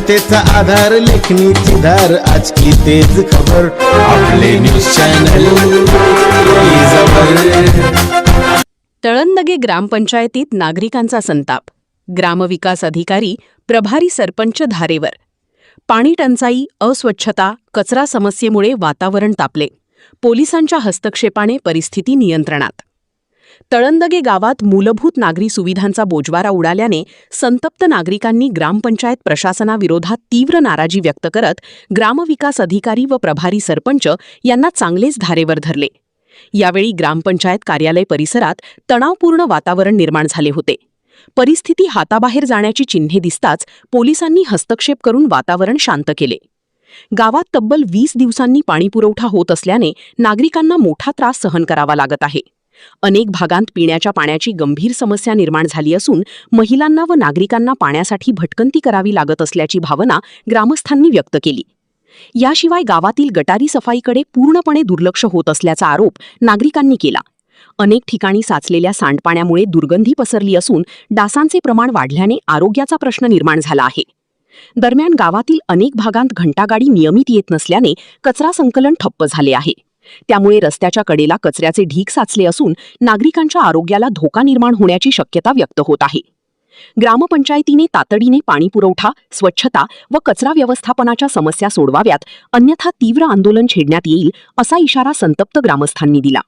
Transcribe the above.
जनतेचा आधार, लेखणीची धार, आज की तेज खबर, आपले न्यूज चॅनल तळंदगे ग्रामपंचायतीत नागरिकांचा संताप. ग्रामविकास अधिकारी, प्रभारी सरपंच धारेवर. पाणी टंचाई, अस्वच्छता, कचरा समस्येमुळे वातावरण तापले. पोलिसांच्या हस्तक्षेपाने परिस्थिती नियंत्रणात. तळंदगे गावात मूलभूत नागरी सुविधांचा बोजवारा उडाल्याने संतप्त नागरिकांनी ग्रामपंचायत प्रशासनाविरोधात तीव्र नाराजी व्यक्त करत ग्रामविकास अधिकारी व प्रभारी सरपंच यांना चांगलेच धारेवर धरले. यावेळी ग्रामपंचायत कार्यालय परिसरात तणावपूर्ण वातावरण निर्माण झाले होते. परिस्थिती हाताबाहेर जाण्याची चिन्हे दिसताच पोलिसांनी हस्तक्षेप करून वातावरण शांत केले. गावात तब्बल 20 दिवसांनी पाणीपुरवठा होत असल्याने नागरिकांना मोठा त्रास सहन करावा लागत आहे. अनेक भागांत पिण्याच्या पाण्याची गंभीर समस्या निर्माण झाली असून महिलांना व नागरिकांना पाण्यासाठी भटकंती करावी लागत असल्याची भावना ग्रामस्थांनी व्यक्त केली. याशिवाय गावातील गटारी सफाईकडे पूर्णपणे दुर्लक्ष होत असल्याचा आरोप नागरिकांनी केला. अनेक ठिकाणी साचलेल्या सांडपाण्यामुळे दुर्गंधी पसरली असून डासांचे प्रमाण वाढल्याने आरोग्याचा प्रश्न निर्माण झाला आहे. दरम्यान गावातील अनेक भागांत घंटागाडी नियमित येत नसल्याने कचरा संकलन ठप्प झाले आहे. त्यामुळे रस्त्याच्या कडेला कचऱ्याचे ढीग साचले असून नागरिकांच्या आरोग्याला धोका निर्माण होण्याची शक्यता व्यक्त होत आहे. ग्रामपंचायतीने तातडीने पाणीपुरवठा, स्वच्छता व कचरा व्यवस्थापनाच्या समस्या सोडवाव्यात, अन्यथा तीव्र आंदोलन छेडण्यात येईल असा इशारा संतप्त ग्रामस्थांनी दिला.